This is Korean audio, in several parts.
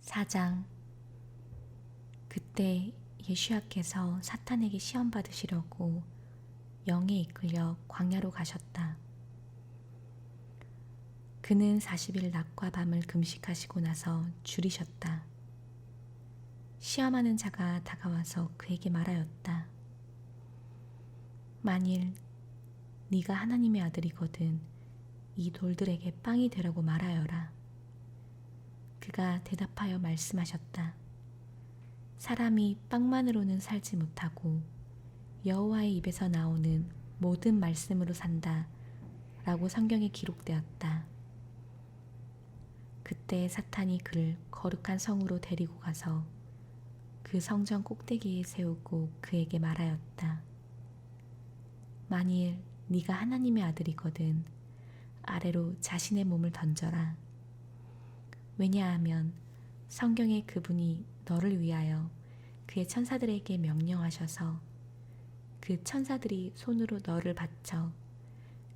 4장. 그때 예수야께서 사탄에게 시험 받으시려고 영에 이끌려 광야로 가셨다. 그는 40일 낮과 밤을 금식하시고 나서 줄이셨다. 시험하는 자가 다가와서 그에게 말하였다. 만일 네가 하나님의 아들이거든 이 돌들에게 빵이 되라고 말하여라. 그가 대답하여 말씀하셨다. 사람이 빵만으로는 살지 못하고 여호와의 입에서 나오는 모든 말씀으로 산다 라고 성경에 기록되었다. 그때 사탄이 그를 거룩한 성으로 데리고 가서 그 성전 꼭대기에 세우고 그에게 말하였다. 만일 네가 하나님의 아들이거든 아래로 자신의 몸을 던져라. 왜냐하면 성경에 그분이 너를 위하여 그의 천사들에게 명령하셔서 그 천사들이 손으로 너를 받쳐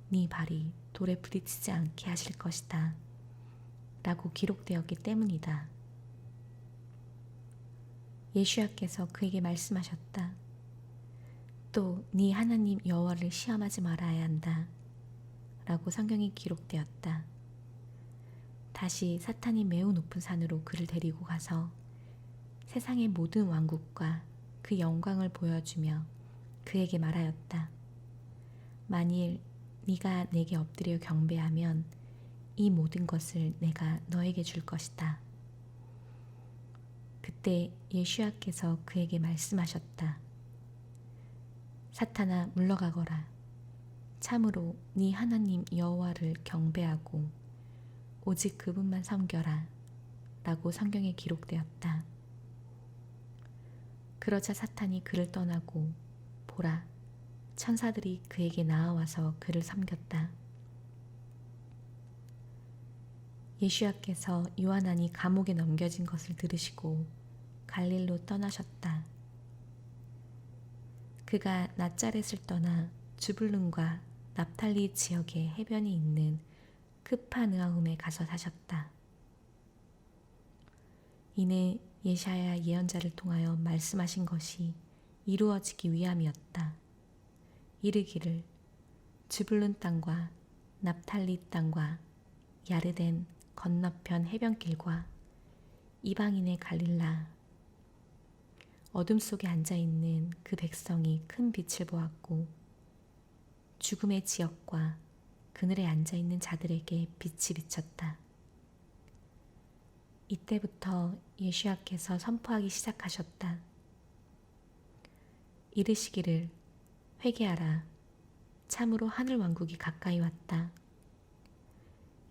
네 발이 돌에 부딪히지 않게 하실 것이다 라고 기록되었기 때문이다. 예수야께서 그에게 말씀하셨다. 또 네 하나님 여호와를 시험하지 말아야 한다 라고 성경에 기록되었다. 다시 사탄이 매우 높은 산으로 그를 데리고 가서 세상의 모든 왕국과 그 영광을 보여주며 그에게 말하였다. 만일 네가 내게 엎드려 경배하면 이 모든 것을 내가 너에게 줄 것이다. 그때 예수야께서 그에게 말씀하셨다. 사탄아 물러가거라. 참으로 네 하나님 여호와를 경배하고 오직 그분만 섬겨라 라고 성경에 기록되었다. 그러자 사탄이 그를 떠나고 보라, 천사들이 그에게 나아와서 그를 섬겼다. 예수야께서 요한안이 감옥에 넘겨진 것을 들으시고 갈릴리로 떠나셨다. 그가 나자렛을 떠나 주불룬과 납탈리 지역의 해변이 있는 크파느아움에 가서 사셨다. 이는 예사야 예언자를 통하여 말씀하신 것이 이루어지기 위함이었다. 이르기를 주불룬 땅과 납탈리 땅과 야르덴 건너편 해변길과 이방인의 갈릴라. 어둠 속에 앉아있는 그 백성이 큰 빛을 보았고 죽음의 지역과 그늘에 앉아있는 자들에게 빛이 비쳤다. 이때부터 예수야께서 선포하기 시작하셨다. 이르시기를 회개하라. 참으로 하늘 왕국이 가까이 왔다.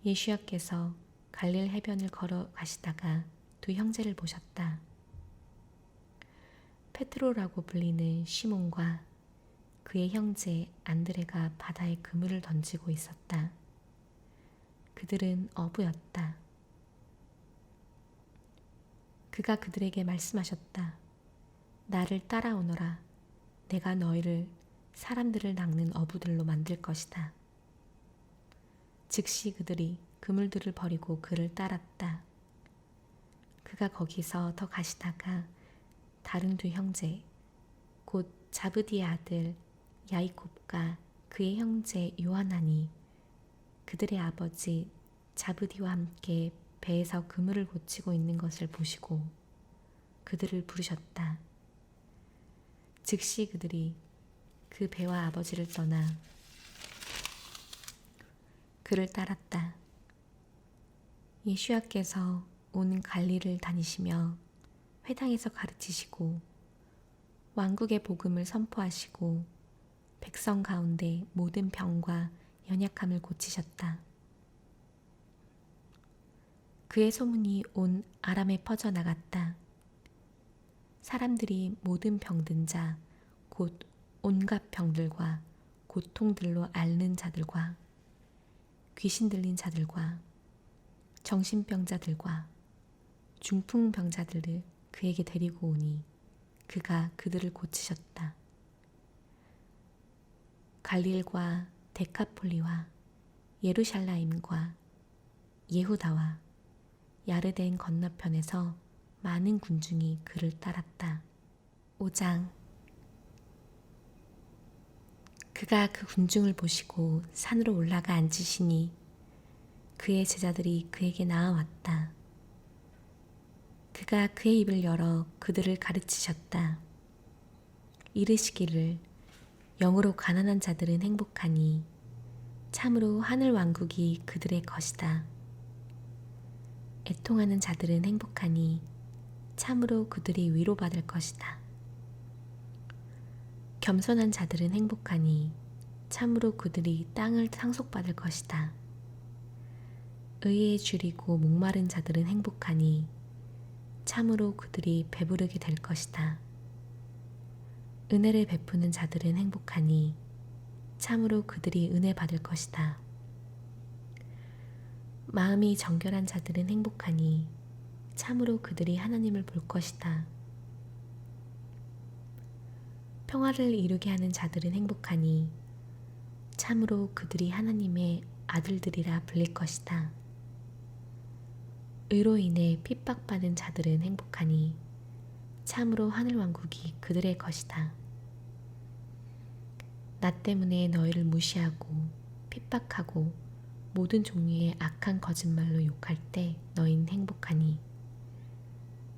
예수야께서 갈릴 해변을 걸어가시다가 두 형제를 보셨다. 페트로라고 불리는 시몬과 그의 형제 안드레가 바다에 그물을 던지고 있었다. 그들은 어부였다. 그가 그들에게 말씀하셨다. 나를 따라오너라. 내가 너희를 사람들을 낚는 어부들로 만들 것이다. 즉시 그들이 그물들을 버리고 그를 따랐다. 그가 거기서 더 가시다가 다른 두 형제, 곧 자브디의 아들 야이콥과 그의 형제 요한안이 그들의 아버지 자브디와 함께 배에서 그물을 고치고 있는 것을 보시고 그들을 부르셨다. 즉시 그들이 그 배와 아버지를 떠나 그를 따랐다. 예수야께서 온 갈릴리를 다니시며 회당에서 가르치시고 왕국의 복음을 선포하시고 백성 가운데 모든 병과 연약함을 고치셨다. 그의 소문이 온 아람에 퍼져나갔다. 사람들이 모든 병든 자, 곧 온갖 병들과 고통들로 앓는 자들과 귀신 들린 자들과 정신병자들과 중풍병자들을 그에게 데리고 오니 그가 그들을 고치셨다. 갈릴과 데카폴리와 예루살렘과 예후다와 야르덴 건너편에서 많은 군중이 그를 따랐다. 5장. 그가 그 군중을 보시고 산으로 올라가 앉으시니 그의 제자들이 그에게 나아왔다. 그가 그의 입을 열어 그들을 가르치셨다. 이르시기를 영으로 가난한 자들은 행복하니 참으로 하늘 왕국이 그들의 것이다. 애통하는 자들은 행복하니 참으로 그들이 위로받을 것이다. 겸손한 자들은 행복하니 참으로 그들이 땅을 상속받을 것이다. 의에 줄이고 목마른 자들은 행복하니 참으로 그들이 배부르게 될 것이다. 은혜를 베푸는 자들은 행복하니 참으로 그들이 은혜 받을 것이다. 마음이 정결한 자들은 행복하니 참으로 그들이 하나님을 볼 것이다. 평화를 이루게 하는 자들은 행복하니 참으로 그들이 하나님의 아들들이라 불릴 것이다. 의로 인해 핍박받는 자들은 행복하니 참으로 하늘왕국이 그들의 것이다. 나 때문에 너희를 무시하고 핍박하고 모든 종류의 악한 거짓말로 욕할 때 너희는 행복하니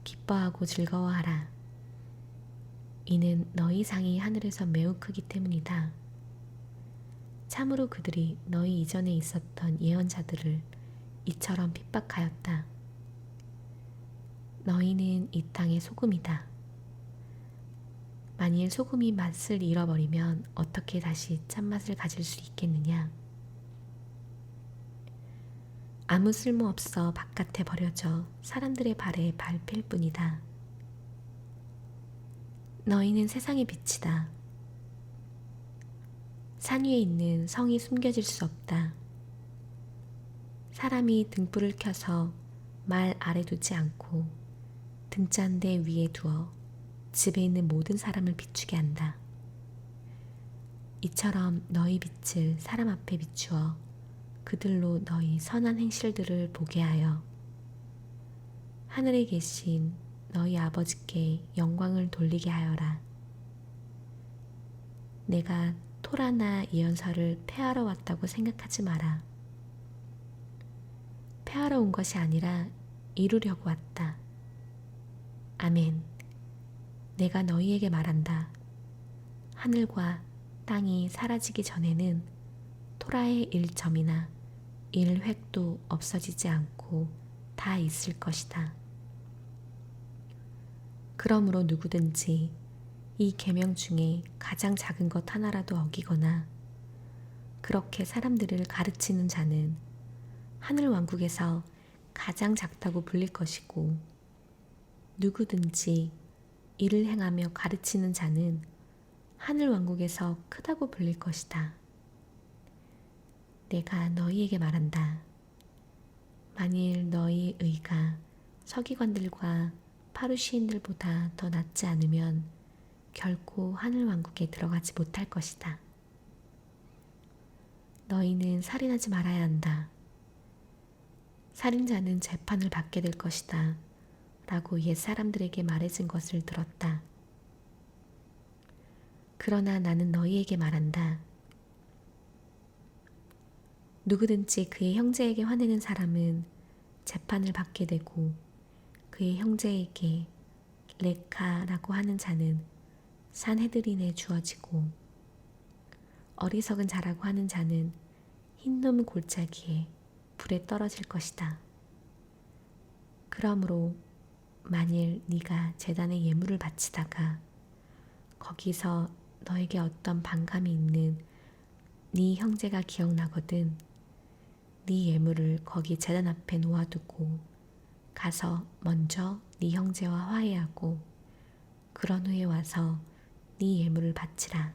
기뻐하고 즐거워하라. 이는 너희 상이 하늘에서 매우 크기 때문이다. 참으로 그들이 너희 이전에 있었던 예언자들을 이처럼 핍박하였다. 너희는 이 땅의 소금이다. 만일 소금이 맛을 잃어버리면 어떻게 다시 짠맛을 가질 수 있겠느냐? 아무 쓸모없어 바깥에 버려져 사람들의 발에 밟힐 뿐이다. 너희는 세상의 빛이다. 산 위에 있는 성이 숨겨질 수 없다. 사람이 등불을 켜서 말 아래 두지 않고 등잔대 위에 두어 집에 있는 모든 사람을 비추게 한다. 이처럼 너희 빛을 사람 앞에 비추어 그들로 너희 선한 행실들을 보게 하여 하늘에 계신 너희 아버지께 영광을 돌리게 하여라. 내가 토라나 예언서를 폐하러 왔다고 생각하지 마라. 폐하러 온 것이 아니라 이루려고 왔다. 아멘. 내가 너희에게 말한다. 하늘과 땅이 사라지기 전에는 토라의 1점이나 1획도 없어지지 않고 다 있을 것이다. 그러므로 누구든지 이 계명 중에 가장 작은 것 하나라도 어기거나 그렇게 사람들을 가르치는 자는 하늘 왕국에서 가장 작다고 불릴 것이고 누구든지 이를 행하며 가르치는 자는 하늘 왕국에서 크다고 불릴 것이다. 내가 너희에게 말한다. 만일 너희 의가 서기관들과 파루시인들보다 더 낫지 않으면 결코 하늘 왕국에 들어가지 못할 것이다. 너희는 살인하지 말아야 한다. 살인자는 재판을 받게 될 것이다. 라고 옛 사람들에게 말해진 것을 들었다. 그러나 나는 너희에게 말한다. 누구든지 그의 형제에게 화내는 사람은 재판을 받게 되고 그의 형제에게 레카라고 하는 자는 산헤드린에 주어지고 어리석은 자라고 하는 자는 흰놈 골짜기에 불에 떨어질 것이다. 그러므로 만일 네가 제단에 예물을 바치다가 거기서 너에게 어떤 반감이 있는 네 형제가 기억나거든 네 예물을 거기 제단 앞에 놓아두고 가서 먼저 네 형제와 화해하고 그런 후에 와서 네 예물을 바치라.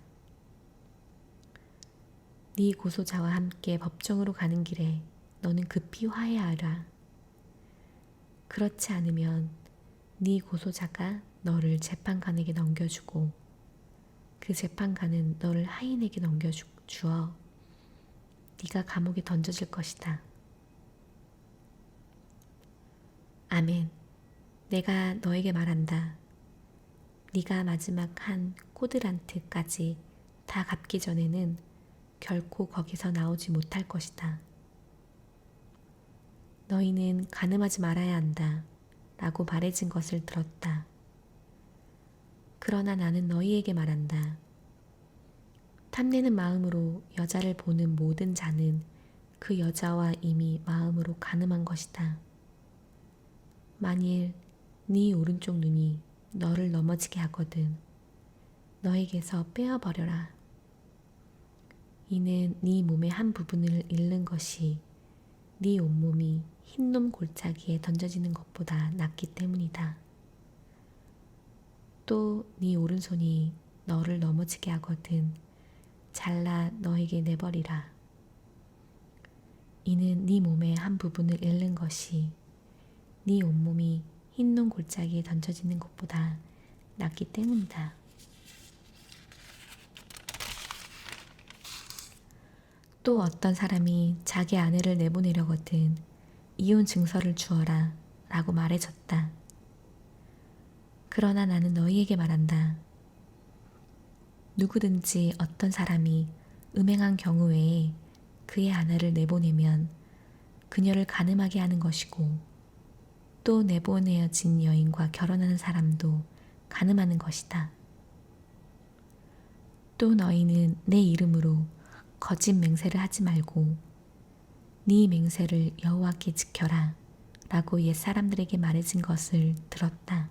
네 고소자와 함께 법정으로 가는 길에 너는 급히 화해하라. 그렇지 않으면 네 고소자가 너를 재판관에게 넘겨주고 그 재판관은 너를 하인에게 넘겨주어 네가 감옥에 던져질 것이다. 아멘. 내가 너에게 말한다. 네가 마지막 한 코드란트까지 다 갚기 전에는 결코 거기서 나오지 못할 것이다. 너희는 간음하지 말아야 한다. 라고 말해진 것을 들었다. 그러나 나는 너희에게 말한다. 탐내는 마음으로 여자를 보는 모든 자는 그 여자와 이미 마음으로 간음한 것이다. 만일 네 오른쪽 눈이 너를 넘어지게 하거든 너에게서 빼어버려라. 이는 네 몸의 한 부분을 잃는 것이 네 온몸이 흰놈 골짜기에 던져지는 것보다 낫기 때문이다. 또 네 오른손이 너를 넘어지게 하거든 잘라 너에게 내버리라. 이는 네 몸의 한 부분을 잃는 것이 네 온몸이 흰놈 골짜기에 던져지는 것보다 낫기 때문이다. 또 어떤 사람이 자기 아내를 내보내려거든 이혼 증서를 주어라 라고 말해줬다. 그러나 나는 너희에게 말한다. 누구든지 어떤 사람이 음행한 경우에 그의 아내를 내보내면 그녀를 간음하게 하는 것이고 또 내보내어진 여인과 결혼하는 사람도 간음하는 것이다. 또 너희는 내 이름으로 거짓 맹세를 하지 말고 네 맹세를 여호와께 지켜라 라고 옛사람들에게 말해진 것을 들었다.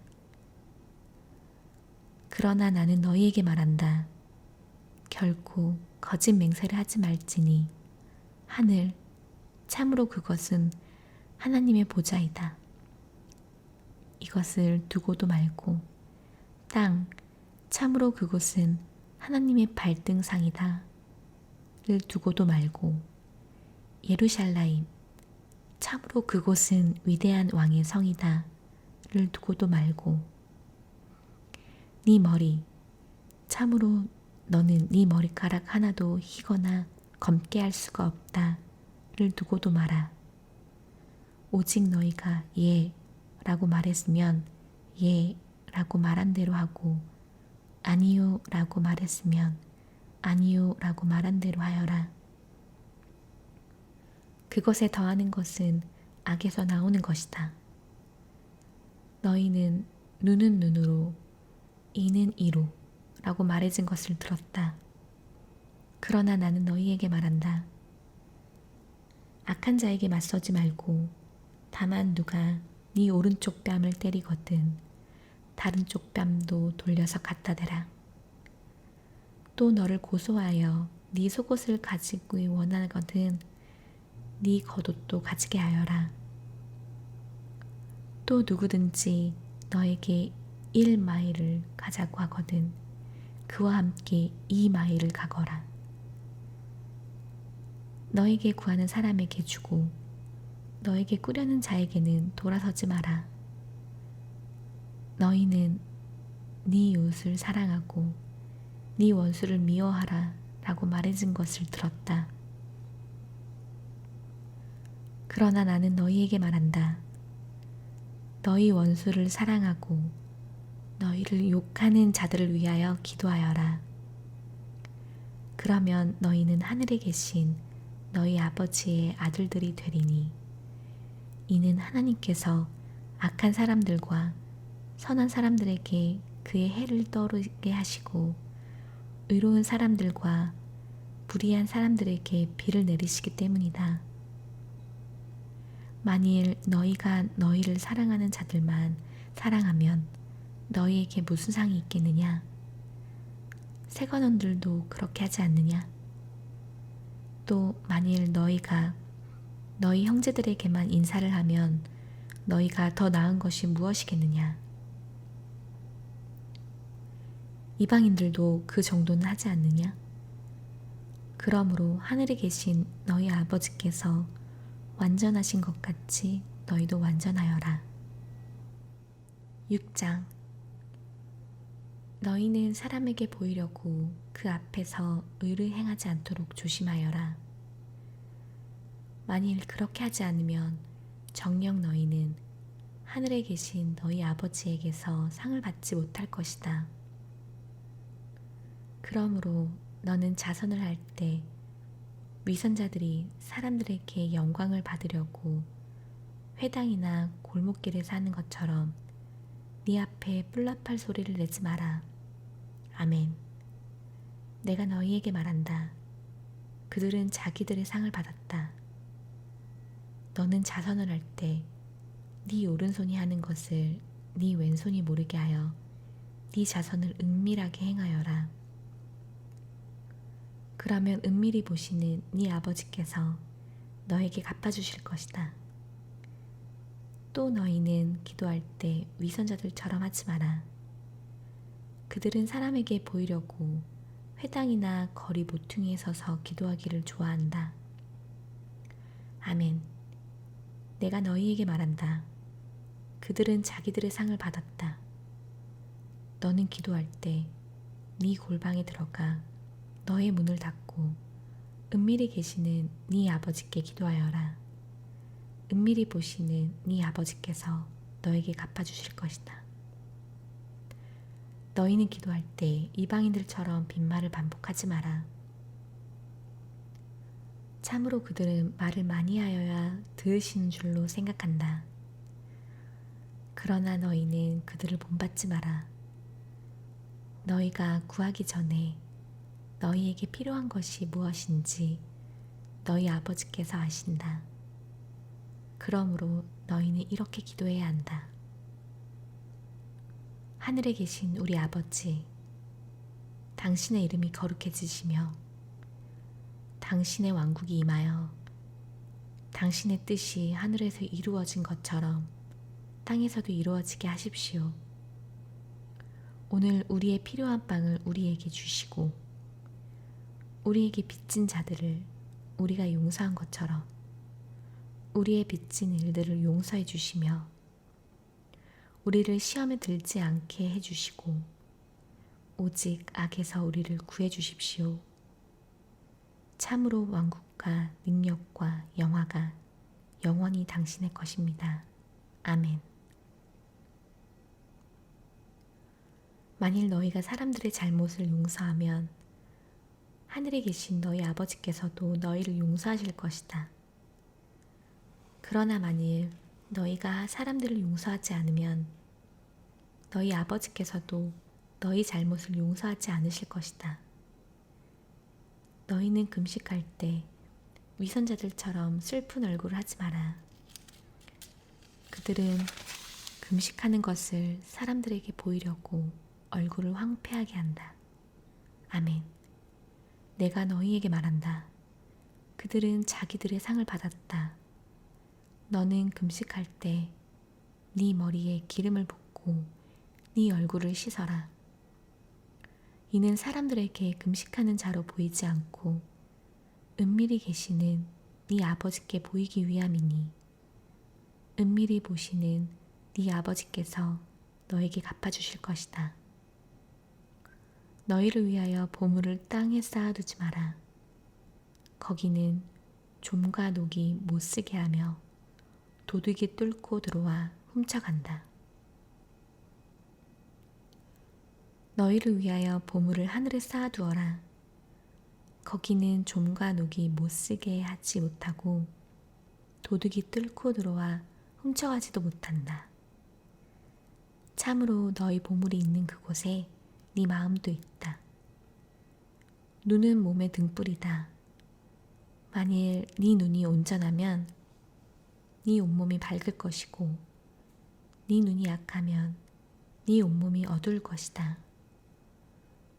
그러나 나는 너희에게 말한다. 결코 거짓 맹세를 하지 말지니 하늘 참으로 그것은 하나님의 보좌이다. 이것을 두고도 말고 땅 참으로 그곳은 하나님의 발등상이다 를 두고도 말고 예루살렘 참으로 그곳은 위대한 왕의 성이다 를 두고도 말고 네 머리 참으로 너는 네 머리카락 하나도 희거나 검게 할 수가 없다 를 두고도 마라. 오직 너희가 예 라고 말했으면 예 라고 말한 대로 하고 아니요 라고 말했으면 아니요 라고 말한 대로 하여라. 그것에 더하는 것은 악에서 나오는 것이다. 너희는 눈은 눈으로 이는 이로 라고 말해진 것을 들었다. 그러나 나는 너희에게 말한다. 악한 자에게 맞서지 말고 다만 누가 네 오른쪽 뺨을 때리거든 다른 쪽 뺨도 돌려서 갖다 대라. 또 너를 고소하여 네 속옷을 가지기 원하거든 네 겉옷도 가지게 하여라. 또 누구든지 너에게 1마일을 가자고 하거든 그와 함께 2마일을 가거라. 너에게 구하는 사람에게 주고 너에게 꾸려는 자에게는 돌아서지 마라. 너희는 네 이웃을 사랑하고 네 원수를 미워하라 라고 말해진 것을 들었다. 그러나 나는 너희에게 말한다. 너희 원수를 사랑하고 너희를 욕하는 자들을 위하여 기도하여라. 그러면 너희는 하늘에 계신 너희 아버지의 아들들이 되리니 이는 하나님께서 악한 사람들과 선한 사람들에게 그의 해를 떠오르게 하시고 의로운 사람들과 불의한 사람들에게 비를 내리시기 때문이다. 만일 너희가 너희를 사랑하는 자들만 사랑하면 너희에게 무슨 상이 있겠느냐? 세관원들도 그렇게 하지 않느냐? 또 만일 너희가 너희 형제들에게만 인사를 하면 너희가 더 나은 것이 무엇이겠느냐? 이방인들도 그 정도는 하지 않느냐? 그러므로 하늘에 계신 너희 아버지께서 완전하신 것 같이 너희도 완전하여라. 6장 너희는 사람에게 보이려고 그 앞에서 의를 행하지 않도록 조심하여라. 만일 그렇게 하지 않으면 정녕 너희는 하늘에 계신 너희 아버지에게서 상을 받지 못할 것이다. 그러므로 너는 자선을 할 때 위선자들이 사람들에게 영광을 받으려고 회당이나 골목길에 사는 것처럼 네 앞에 뿔나팔 소리를 내지 마라. 아멘. 내가 너희에게 말한다. 그들은 자기들의 상을 받았다. 너는 자선을 할 때 네 오른손이 하는 것을 네 왼손이 모르게 하여 네 자선을 은밀하게 행하여라. 그러면 은밀히 보시는 네 아버지께서 너에게 갚아주실 것이다. 또 너희는 기도할 때 위선자들처럼 하지 마라. 그들은 사람에게 보이려고 회당이나 거리 모퉁이에 서서 기도하기를 좋아한다. 아멘. 내가 너희에게 말한다. 그들은 자기들의 상을 받았다. 너는 기도할 때 네 골방에 들어가 너의 문을 닫고 은밀히 계시는 네 아버지께 기도하여라. 은밀히 보시는 네 아버지께서 너에게 갚아주실 것이다. 너희는 기도할 때 이방인들처럼 빈말을 반복하지 마라. 참으로 그들은 말을 많이 하여야 들으시는 줄로 생각한다. 그러나 너희는 그들을 본받지 마라. 너희가 구하기 전에 너희에게 필요한 것이 무엇인지 너희 아버지께서 아신다. 그러므로 너희는 이렇게 기도해야 한다. 하늘에 계신 우리 아버지, 당신의 이름이 거룩해지시며 당신의 왕국이 임하여 당신의 뜻이 하늘에서 이루어진 것처럼 땅에서도 이루어지게 하십시오. 오늘 우리의 필요한 빵을 우리에게 주시고 우리에게 빚진 자들을 우리가 용서한 것처럼 우리의 빚진 일들을 용서해 주시며 우리를 시험에 들지 않게 해주시고 오직 악에서 우리를 구해 주십시오. 참으로 왕국과 능력과 영화가 영원히 당신의 것입니다. 아멘. 만일 너희가 사람들의 잘못을 용서하면 하늘에 계신 너희 아버지께서도 너희를 용서하실 것이다. 그러나 만일 너희가 사람들을 용서하지 않으면 너희 아버지께서도 너희 잘못을 용서하지 않으실 것이다. 너희는 금식할 때 위선자들처럼 슬픈 얼굴을 하지 마라. 그들은 금식하는 것을 사람들에게 보이려고 얼굴을 황폐하게 한다. 아멘. 내가 너희에게 말한다. 그들은 자기들의 상을 받았다. 너는 금식할 때 네 머리에 기름을 붓고 네 얼굴을 씻어라. 이는 사람들에게 금식하는 자로 보이지 않고 은밀히 계시는 네 아버지께 보이기 위함이니 은밀히 보시는 네 아버지께서 너에게 갚아주실 것이다. 너희를 위하여 보물을 땅에 쌓아두지 마라. 거기는 좀과 녹이 못쓰게 하며 도둑이 뚫고 들어와 훔쳐간다. 너희를 위하여 보물을 하늘에 쌓아두어라. 거기는 좀과 녹이 못쓰게 하지 못하고 도둑이 뚫고 들어와 훔쳐가지도 못한다. 참으로 너희 보물이 있는 그곳에 네 마음도 있다. 눈은 몸의 등불이다. 만일 네 눈이 온전하면 네 온몸이 밝을 것이고 네 눈이 약하면 네 온몸이 어두울 것이다.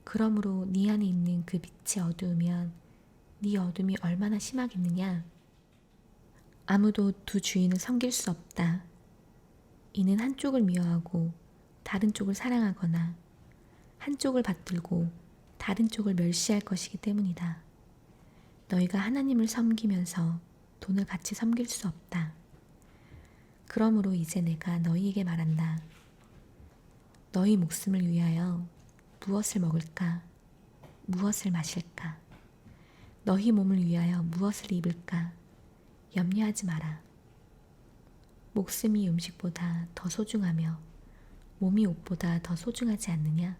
그러므로 네 안에 있는 그 빛이 어두우면 네 어둠이 얼마나 심하겠느냐. 아무도 두 주인을 섬길 수 없다. 이는 한쪽을 미워하고 다른 쪽을 사랑하거나 한쪽을 받들고 다른 쪽을 멸시할 것이기 때문이다. 너희가 하나님을 섬기면서 돈을 같이 섬길 수 없다. 그러므로 이제 내가 너희에게 말한다. 너희 목숨을 위하여 무엇을 먹을까? 무엇을 마실까? 너희 몸을 위하여 무엇을 입을까? 염려하지 마라. 목숨이 음식보다 더 소중하며 몸이 옷보다 더 소중하지 않느냐?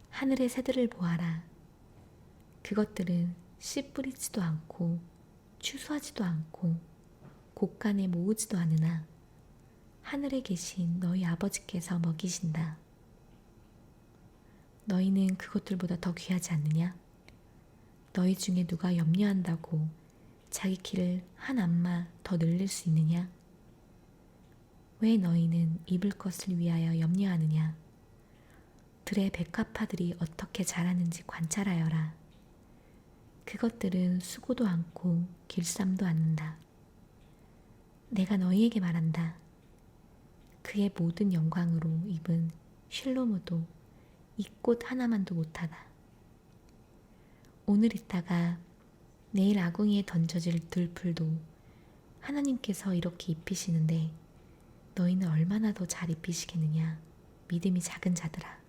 하늘의 새들을 보아라. 그것들은 씨 뿌리지도 않고 추수하지도 않고 곡간에 모으지도 않으나 하늘에 계신 너희 아버지께서 먹이신다. 너희는 그것들보다 더 귀하지 않느냐? 너희 중에 누가 염려한다고 자기 키를 한 안마 더 늘릴 수 있느냐? 왜 너희는 입을 것을 위하여 염려하느냐? 들의 백합화들이 어떻게 자라는지 관찰하여라. 그것들은 수고도 않고 길쌈도 않는다. 내가 너희에게 말한다. 그의 모든 영광으로 입은 쉴로무도 이 꽃 하나만도 못하다. 오늘 있다가 내일 아궁이에 던져질 들풀도 하나님께서 이렇게 입히시는데 너희는 얼마나 더 잘 입히시겠느냐, 믿음이 작은 자들아.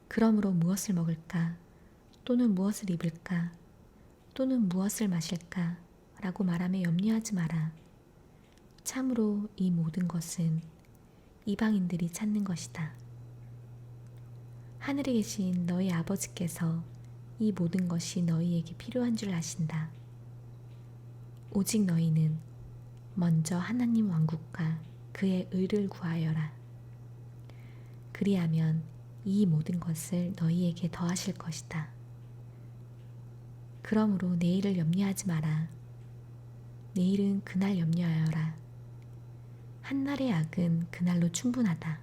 그러므로 무엇을 먹을까, 또는 무엇을 입을까, 또는 무엇을 마실까 라고 말하며 염려하지 마라. 참으로 이 모든 것은 이방인들이 찾는 것이다. 하늘에 계신 너희 아버지께서 이 모든 것이 너희에게 필요한 줄 아신다. 오직 너희는 먼저 하나님 왕국과 그의 의를 구하여라. 그리하면 이 모든 것을 너희에게 더하실 것이다. 그러므로 내일을 염려하지 마라. 내일은 그날 염려하여라. 한날의 악은 그날로 충분하다.